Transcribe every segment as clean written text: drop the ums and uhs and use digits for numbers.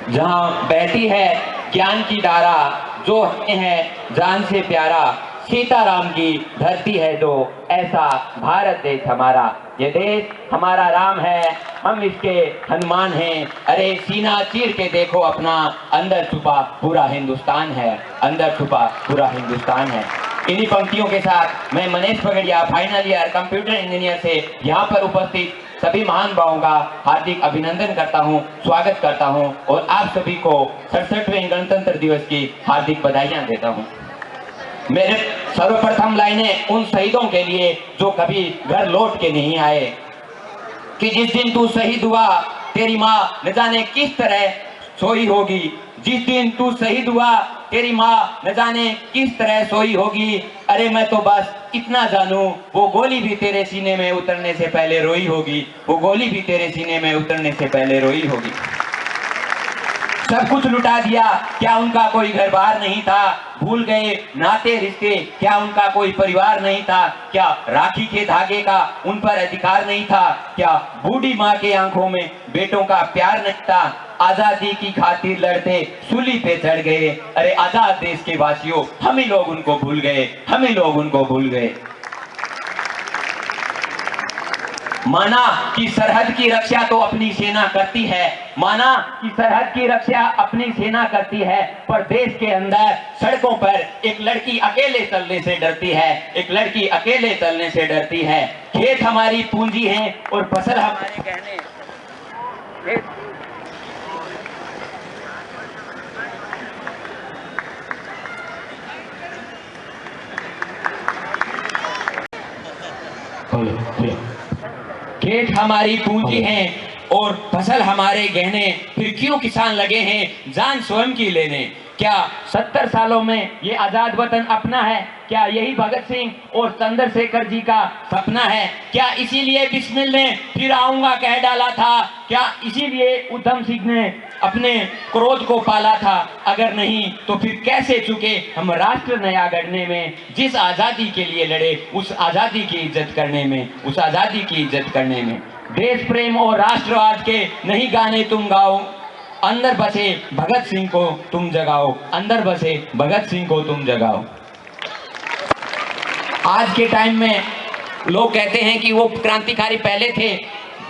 जहाँ बहती है ज्ञान की धारा, जो हमें है जान से प्यारा, सीताराम की धरती है जो, ऐसा भारत देश हमारा। ये देश हमारा राम है, हम इसके हनुमान हैं। अरे सीना चीर के देखो अपना, अंदर छुपा पूरा हिंदुस्तान है, अंदर छुपा पूरा हिंदुस्तान है। इन्हीं पंक्तियों के साथ मैं मनीष पगड़िया, फाइनल ईयर कंप्यूटर इंजीनियर से यहाँ पर उपस्थित सभी महान भावों का हार्दिक अभिनंदन करता हूँ, स्वागत करता हूँ और आप सभी को 67वें गणतंत्र दिवस की हार्दिक बधाइयाँ देता हूँ। मेरे सर्वप्रथम लाइनें उन शहीदों के लिए जो कभी घर लौट के नहीं आए, कि जिस दिन तू शहीद हुआ तेरी माँ न जाने किस तरह सोई होगी, जिस दिन तू शहीद हुआ तेरी माँ न जाने किस तरह सोई होगी। अरे मैं तो बस इतना जानू, वो गोली भी तेरे सीने में उतरने से पहले रोई होगी, वो गोली भी तेरे सीने में उतरने से पहले रोई होगी। सब कुछ लुटा दिया, क्या उनका कोई घर बार नहीं था? भूल गए नाते रिश्ते, क्या उनका कोई परिवार नहीं था? क्या राखी के धागे का उन पर अधिकार नहीं था? क्या बूढ़ी माँ के आंखों में बेटों का प्यार नहीं था? आजादी की खातिर लड़ते सूली पे चढ़ गए। अरे आजाद देश के वासियों, हम ही लोग उनको भूल गए, हम ही लोग उनको भूल गए। माना कि सरहद की रक्षा तो अपनी सेना करती है, माना कि सरहद की रक्षा अपनी सेना करती है, पर देश के अंदर सड़कों पर एक लड़की अकेले चलने से डरती है, एक लड़की अकेले चलने से डरती है। खेत हमारी पूंजी है और फसल हमारे गहने। खेत हमारी पूंजी है और फसल हमारे गहने, फिर क्यों किसान लगे हैं जान स्वयं की लेने? क्या 70 सालों में ये आजाद वतन अपना है? क्या यही भगत सिंह और चंद्रशेखर जी का सपना है? क्या इसीलिए बिस्मिल ने फिर आऊंगा कह डाला था? क्या इसीलिए उधम सिंह ने अपने क्रोध को पाला था? अगर नहीं तो फिर कैसे चुके हम राष्ट्र नया गढ़ने में? जिस आजादी के लिए लड़े उस आजादी की इज्जत करने में, उस आजादी की इज्जत करने में। देश प्रेम और राष्ट्रवाद के नहीं गाने तुम गाओ, अंदर बसे भगत सिंह को तुम जगाओ, अंदर बसे भगत सिंह को तुम जगाओ। आज के टाइम में लोग कहते हैं कि वो क्रांतिकारी पहले थे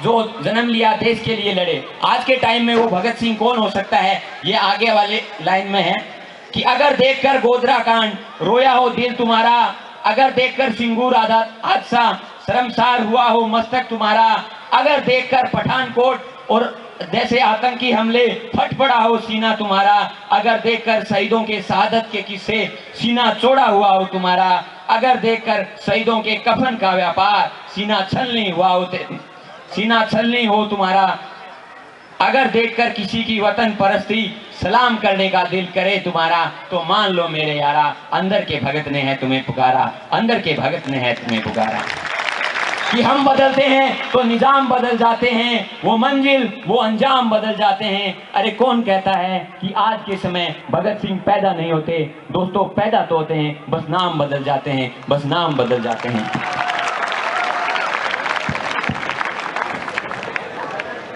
जो जन्म लिया देश के लिए लड़े। आज के टाइम में वो भगत सिंह कौन हो सकता है? ये आगे वाले लाइन में है कि अगर देखकर गोधरा कांड रोया हो दिल तुम्हारा, अगर देखकर सिंगूर हादसा शर्मसार हुआ हो मस्तक तुम्हारा, अगर देखकर पठानकोट और जैसे आतंकी हमले फट पड़ा हो सीना तुम्हारा, अगर देखकर शहीदों के शहादत के किस्से सीना चौड़ा हुआ हो तुम्हारा, अगर देखकर शहीदों के कफन का व्यापार सीना छलनी हुआ हो, सीना छलनी हो तुम्हारा, अगर देखकर किसी की वतन परस्ती सलाम करने का दिल करे तुम्हारा, तो मान लो मेरे यारा, अंदर के भगत ने है तुम्हें पुकारा, अंदर के भगत ने है तुम्हें पुकारा। कि हम बदलते हैं तो निजाम बदल जाते हैं, वो मंजिल वो अंजाम बदल जाते हैं। अरे कौन कहता है कि आज के समय भगत सिंह पैदा नहीं होते? दोस्तों पैदा तो होते हैं, बस नाम बदल जाते हैं, बस नाम बदल जाते हैं।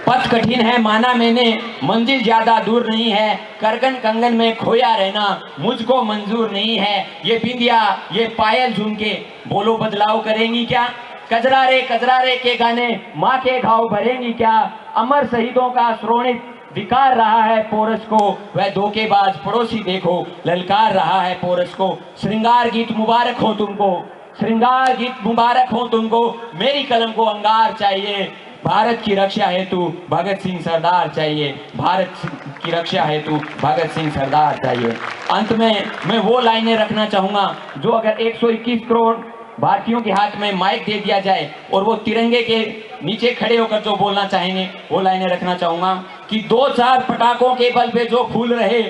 पथ कठिन है माना मैंने, मंजिल ज्यादा दूर नहीं है, करगन कंगन में खोया रहना मुझको मंजूर नहीं है। ये बिंदिया ये पायल झुमके बोलो बदलाव करेंगी क्या? कजरारे के गाने माँ के घाव भरेंगी क्या? अमर शहीदों का श्रोणित विकार रहा है पोरस को, वह धोखेबाज पड़ोसी देखो ललकार रहा है पोरस को। श्रृंगार गीत मुबारक हो तुमको, श्रृंगार गीत मुबारक हो तुमको, मेरी कलम को अंगार चाहिए, भारत की रक्षा हेतु भगत सिंह सरदार चाहिए, भारत की रक्षा हेतु भगत सिंह सरदार चाहिए। अंत में मैं वो लाइनें रखना चाहूंगा जो अगर 121 करोड़ भारतीयों के हाथ में माइक दे दिया जाए और वो तिरंगे के नीचे खड़े होकर जो बोलना चाहेंगे वो लाइनें रखना चाहूंगा कि 2-4 पटाखों के बल पे जो फूल रहे,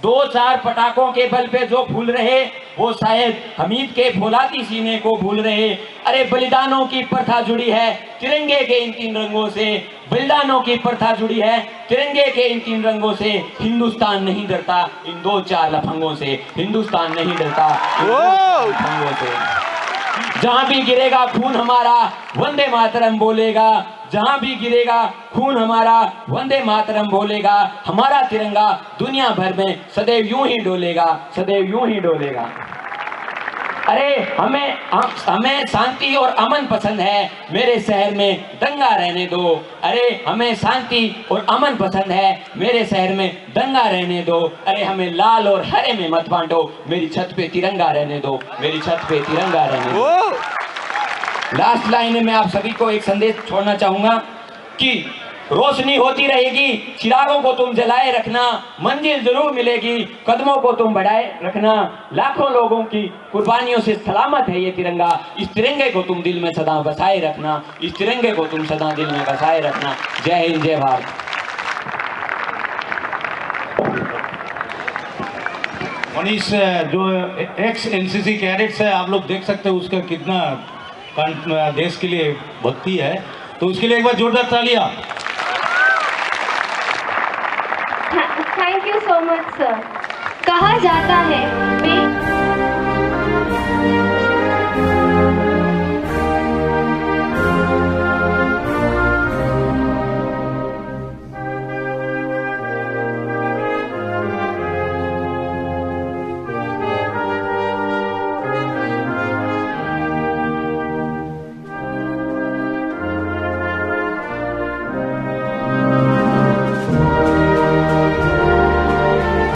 2-4 पटाखों के बल पे जो फूल रहे, वो शायद हमीद के फौलादी सीने को भूल रहे। अरे बलिदानों की प्रथा जुड़ी है तिरंगे के इन 3 रंगों से, बलिदानों की प्रथा जुड़ी है तिरंगे के इन 3 रंगों से। हिंदुस्तान नहीं डरता इन 2-4 लफंगों से, हिंदुस्तान नहीं डरता इन 2-4 लफंगों से। जहां भी गिरेगा खून हमारा वंदे मातरम बोलेगा, जहां भी गिरेगा खून हमारा वंदे मातरम बोलेगा। हमारा तिरंगा दुनिया भर में सदैव यूं ही डोलेगा, सदैव यूं ही डोलेगा। अरे हमें शांति और अमन पसंद है, मेरे शहर में दंगा रहने दो। अरे हमें शांति और अमन पसंद है, मेरे शहर में दंगा रहने दो। अरे हमें लाल और हरे में मत बांटो, मेरी छत पे तिरंगा रहने दो, मेरी छत पे तिरंगा रहने दो। लास्ट लाइन में मैं आप सभी को एक संदेश छोड़ना चाहूंगा कि रोशनी होती रहेगी, चिरागों को तुम जलाए रखना, मंजिल जरूर मिलेगी, कदमों को तुम बढ़ाए रखना। लाखों लोगों की कुर्बानियों से सलामत है ये तिरंगा, इस तिरंगे को तुम दिल में सदा बसाए रखना, इस तिरंगे को तुम सदा दिल में बसाए रखना। जय हिंद, जय भारत। मनीष, जो एक्स एनसीसी कैडेट्स है, आप लोग देख सकते हो उसका कितना देश के लिए भक्ति है, तो उसके लिए एक बार जोरदार तालियां। Thank you so much sir. कहा जाता है